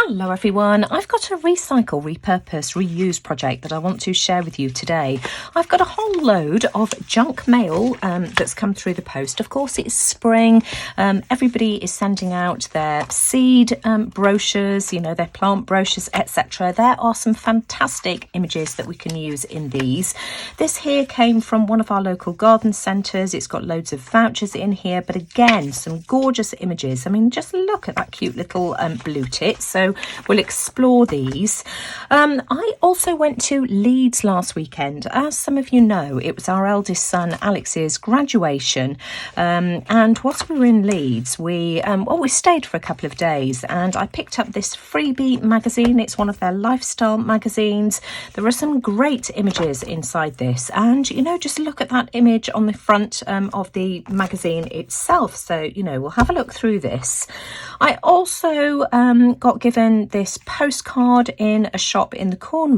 Hello everyone, I've got a recycle, repurpose, reuse project that I want to share with you today. I've got a whole load of junk mail that's come through the post. Of course it's spring, everybody is sending out their seed brochures, you know, their plant brochures, etc. There are some fantastic images that we can use in these. This here came from one of our local garden centres. It's got loads of vouchers in here, but again, some gorgeous images. I mean, just look at that cute little blue tit. So we'll explore these. I also went to Leeds last weekend. As some of you know, it was our eldest son Alex's graduation, and whilst we were in Leeds, we stayed for a couple of days, and I picked up this freebie magazine. It's one of their lifestyle magazines. There are some great images inside this, and you know, just look at that image on the front of the magazine itself. So you know, we'll have a look through this. I also got given this postcard in a shop in the Corn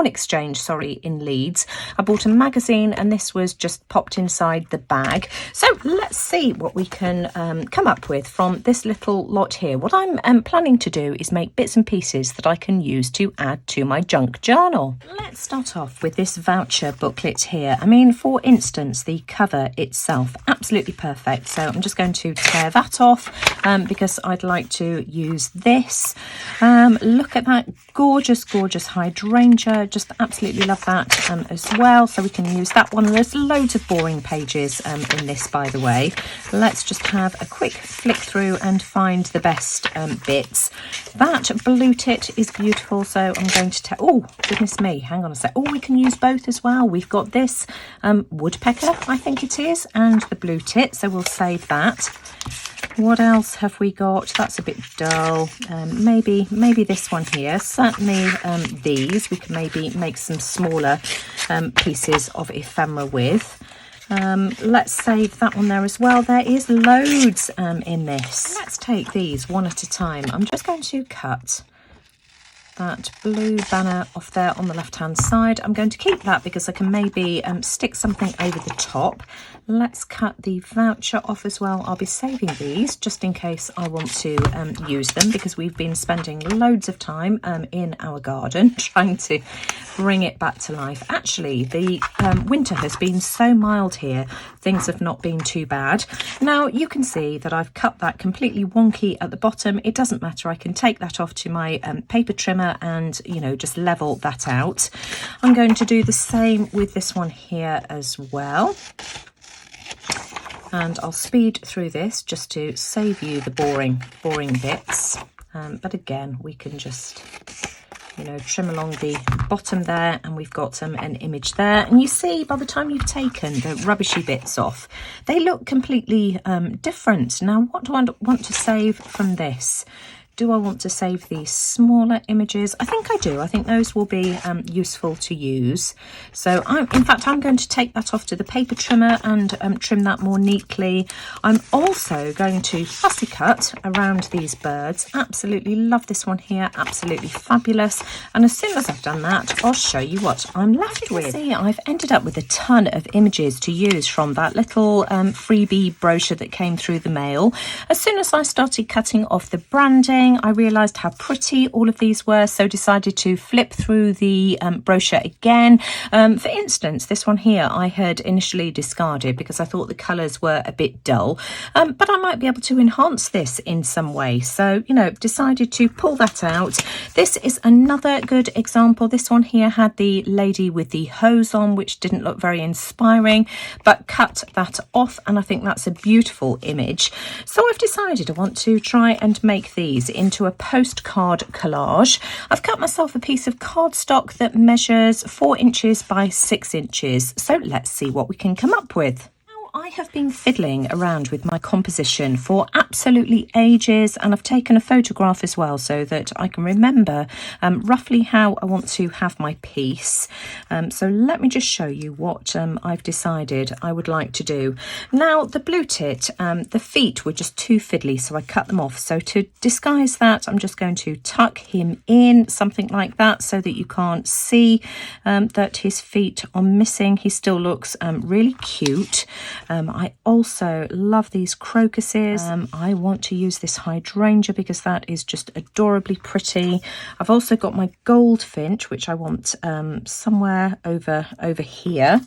Exchange, in Leeds. I bought a magazine and this was just popped inside the bag. So let's see what we can come up with from this little lot here. What I'm planning to do is make bits and pieces that I can use to add to my junk journal. Let's start off with this voucher booklet here. I mean, for instance, the cover itself, absolutely perfect. So I'm just going to tear that off because I'd like to use this. Look at that gorgeous hydrangea, just absolutely love that as well. So we can use that one. There's loads of boring pages in this, by the way. Let's just have a quick flick through and find the best bits. That blue tit is beautiful, so I'm going to oh goodness me, hang on a sec. Oh, we can use both as well. We've got this woodpecker, I think it is, and the blue tit, so we'll save that. What else have we got? That's a bit dull. Maybe this one here. Certainly these we can maybe make some smaller pieces of ephemera with. Let's save that one there as well. There is loads in this. Let's take these one at a time. I'm just going to cut that blue banner off there on the left hand side. I'm going to keep that because I can maybe stick something over the top. Let's cut the voucher off as well. I'll be saving these just in case I want to use them, because we've been spending loads of time in our garden trying to bring it back to life. Actually, the winter has been so mild here, things have not been too bad. Now you can see that I've cut that completely wonky at the bottom. It doesn't matter, I can take that off to my paper trimmer and, you know, just level that out. I'm going to do the same with this one here as well. And I'll speed through this just to save you the boring bits. But again, we can just, you know, trim along the bottom there, and we've got an image there. And you see, by the time you've taken the rubbishy bits off, they look completely different. Now, what do I want to save from this? Do I want to save these smaller images? I think I do. I think those will be useful to use. So in fact, I'm going to take that off to the paper trimmer and trim that more neatly. I'm also going to fussy cut around these birds. Absolutely love this one here. Absolutely fabulous. And as soon as I've done that, I'll show you what I'm left with. See, I've ended up with a ton of images to use from that little freebie brochure that came through the mail. As soon as I started cutting off the branding, I realised how pretty all of these were, so decided to flip through the brochure again. For instance, this one here I had initially discarded because I thought the colours were a bit dull, but I might be able to enhance this in some way. So, you know, decided to pull that out. This is another good example. This one here had the lady with the hose on, which didn't look very inspiring, but cut that off, and I think that's a beautiful image. So I've decided I want to try and make these into a postcard collage. I've cut myself a piece of cardstock that measures 4 inches by 6 inches. So let's see what we can come up with. I have been fiddling around with my composition for absolutely ages, and I've taken a photograph as well so that I can remember roughly how I want to have my piece. So let me just show you what I've decided I would like to do. Now, the blue tit, the feet were just too fiddly, so I cut them off. So to disguise that, I'm just going to tuck him in, something like that, so that you can't see that his feet are missing. He still looks really cute. I also love these crocuses. I want to use this hydrangea because that is just adorably pretty. I've also got my goldfinch, which I want somewhere over here.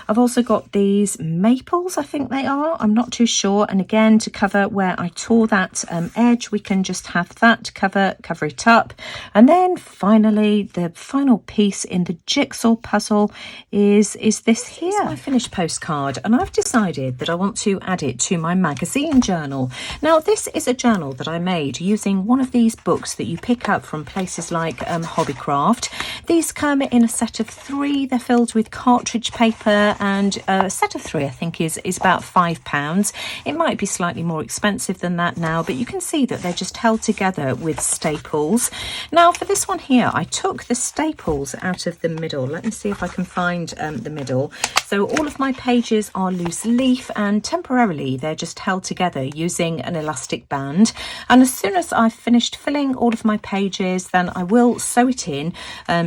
I've also got these maples, I think they are. I'm not too sure. And again, to cover where I tore that edge, we can just have that cover it up. And then finally, the final piece in the jigsaw puzzle is this here. It's my finished postcard, and I've decided that I want to add it to my magazine journal. Now, this is a journal that I made using one of these books that you pick up from places like Hobbycraft. These come in a set of 3. They're filled with cartridge paper, and a set of 3 I think is about £5. It might be slightly more expensive than that now, but you can see that they're just held together with staples. Now for this one here, I took the staples out of the middle. Let me see if I can find the middle. So all of my pages are loose leaf, and temporarily they're just held together using an elastic band. And as soon as I've finished filling all of my pages, then I will sew it in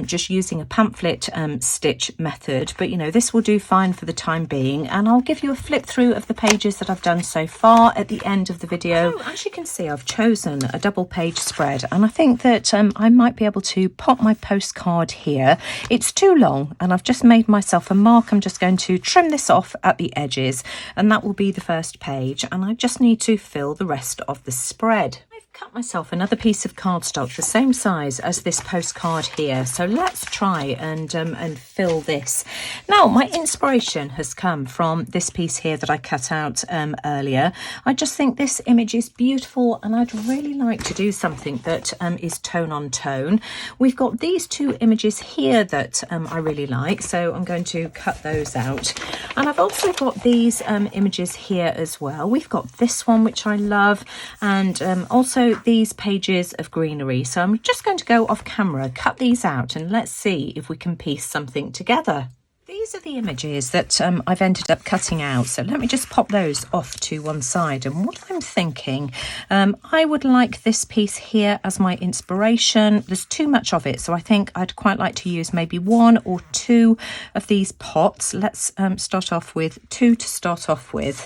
just using a pamphlet stitch method. But you know, this will do fine for the time being, and I'll give you a flip through of the pages that I've done so far at the end of the video. So, as you can see, I've chosen a double page spread, and I think that I might be able to pop my postcard here. It's too long, and I've just made myself a mark. I'm just going to trim this off at the edges, and that will be the first page, and I just need to fill the rest of the spread. Cut myself another piece of cardstock the same size as this postcard here, so let's try and fill this. Now, my inspiration has come from this piece here that I cut out earlier. I just think this image is beautiful, and I'd really like to do something that is tone on tone. We've got these 2 images here that I really like, so I'm going to cut those out. And I've also got these images here as well. We've got this one, which I love, and also these pages of greenery. So I'm just going to go off camera, cut these out, and let's see if we can piece something together. These are the images that I've ended up cutting out, so let me just pop those off to one side. And what I'm thinking, I would like this piece here as my inspiration. There's too much of it, so I think I'd quite like to use maybe 1 or 2 of these pots. Let's start off with 2 to start off with.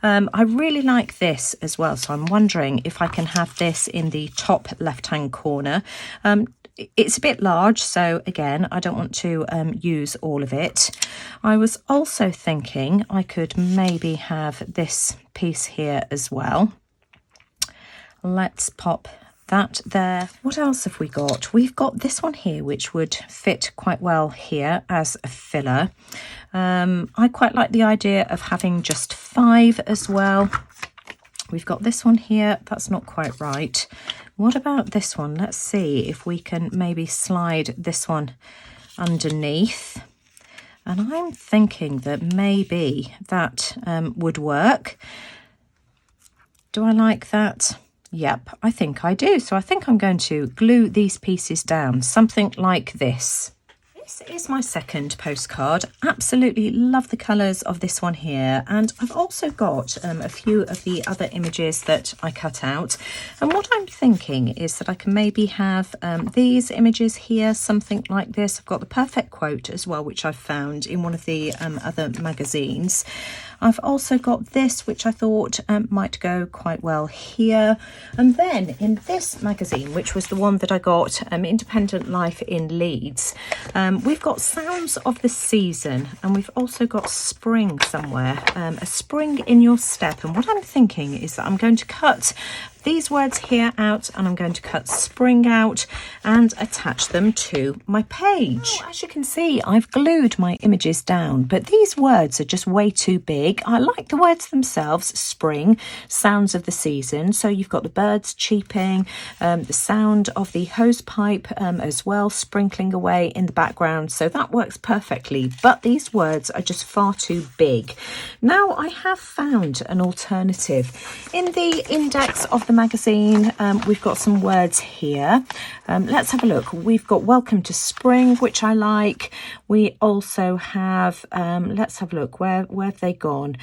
I really like this as well, so I'm wondering if I can have this in the top left-hand corner. It's a bit large, so again, I don't want to use all of it. I was also thinking I could maybe have this piece here as well. Let's pop that there. What else have we got? We've got this one here, which would fit quite well here as a filler. I quite like the idea of having just 5 as well. We've got this one here. That's not quite right. What about this one? Let's see if we can maybe slide this one underneath. And I'm thinking that maybe that would work. Do I like that? Yep, I think I do. So I think I'm going to glue these pieces down, something like this. This is my second postcard. Absolutely love the colours of this one here, and I've also got a few of the other images that I cut out. And what I'm thinking is that I can maybe have these images here, something like this. I've got the perfect quote as well, which I've found in one of the other magazines. I've also got this, which I thought might go quite well here. And then in this magazine, which was the one that I got, Independent Life in Leeds, we've got Sounds of the Season, and we've also got spring somewhere, a spring in your step. And what I'm thinking is that I'm going to cut these words here out, and I'm going to cut spring out and attach them to my page. Now, as you can see, I've glued my images down, but these words are just way too big. I like the words themselves, spring, sounds of the season. So you've got the birds cheeping, the sound of the hose pipe as well, sprinkling away in the background. So that works perfectly, but these words are just far too big. Now I have found an alternative. In the index of the the magazine, we've got some words here. Let's have a look. We've got Welcome to Spring, which I like. We also have, let's have a look, where have they gone?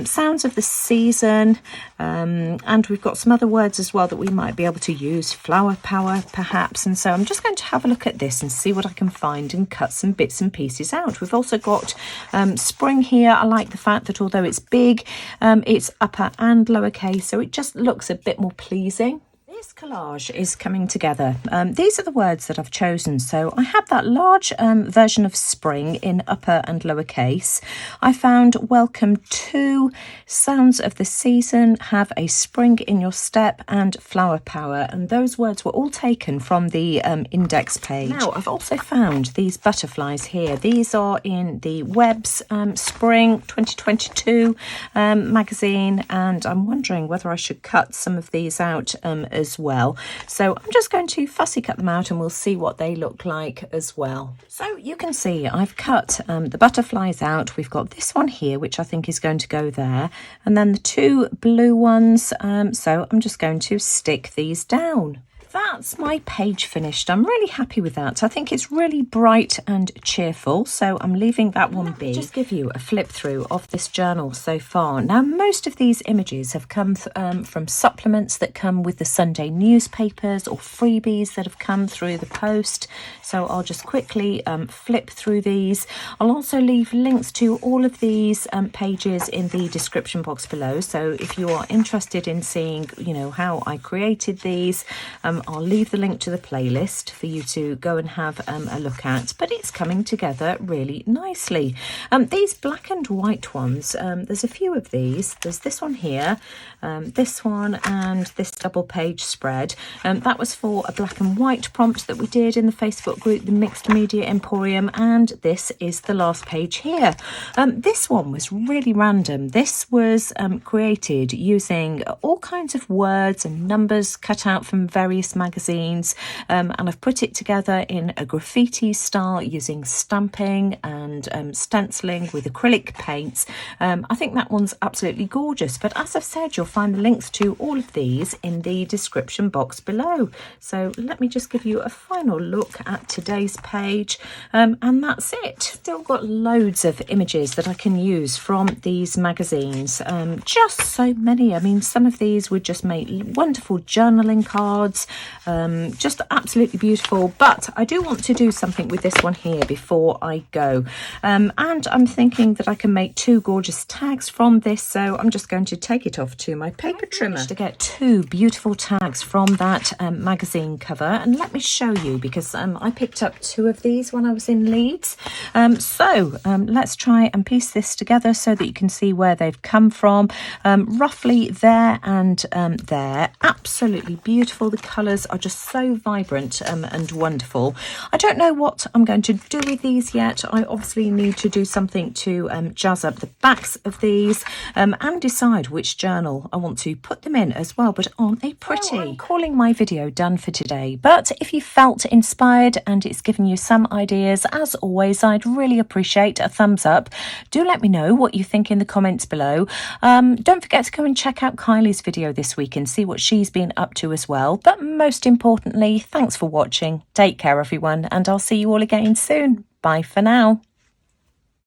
Sounds of the Season, and we've got some other words as well that we might be able to use, Flower Power perhaps. And so I'm just going to have a look at this and see what I can find and cut some bits and pieces out. We've also got spring here. I like the fact that although it's big, it's upper and lowercase, so it just looks a bit more pleasing. This collage is coming together. These are the words that I've chosen. So I have that large version of spring in upper and lowercase. I found Welcome to, Sounds of the Season, Have a Spring in Your Step, and Flower Power. And those words were all taken from the index page. Now, I've also found these butterflies here. These are in the Web's Spring 2022 magazine, and I'm wondering whether I should cut some of these out as well. So I'm just going to fussy cut them out and we'll see what they look like as well. So you can see I've cut the butterflies out. We've got this one here, which I think is going to go there, and then the two blue ones. So I'm just going to stick these down. That's my page finished. I'm really happy with that. I think it's really bright and cheerful, so I'm leaving that one be. Just give you a flip through of this journal so far. Now, most of these images have come from supplements that come with the Sunday newspapers or freebies that have come through the post. So I'll just quickly flip through these. I'll also leave links to all of these pages in the description box below. So if you are interested in seeing, you know, how I created these, I'll leave the link to the playlist for you to go and have a look at, but it's coming together really nicely. These black and white ones, there's a few of these. There's this one here, this one, and this double page spread. That was for a black and white prompt that we did in the Facebook group, the Mixed Media Emporium, and this is the last page here. This one was really random. This was created using all kinds of words and numbers cut out from various magazines, and I've put it together in a graffiti style using stamping and stenciling with acrylic paints. I think that one's absolutely gorgeous, but as I've said, you'll find the links to all of these in the description box below. So let me just give you a final look at today's page, and that's it. Still got loads of images that I can use from these magazines, just so many. I mean, some of these would just make wonderful journaling cards, just absolutely beautiful. But I do want to do something with this one here before I go, and I'm thinking that I can make two gorgeous tags from this, so I'm just going to take it off to my paper trimmer to get two beautiful tags from that magazine cover. And let me show you, because I picked up two of these when I was in Leeds. Let's try and piece this together so that you can see where they've come from. Roughly there and there. Absolutely beautiful. The colours are just so vibrant and wonderful. I don't know what I'm going to do with these yet. I obviously need to do something to jazz up the backs of these, and decide which journal I want to put them in as well. But aren't they pretty? Well, I'm calling my video done for today, but if you felt inspired and it's given you some ideas, as always, I'd really appreciate a thumbs up. Do let me know what you think in the comments below. Don't forget to go and check out Kylie's video this week and see what she's been up to as well. But most importantly, thanks for watching. Take care, everyone, and I'll see you all again soon. Bye for now.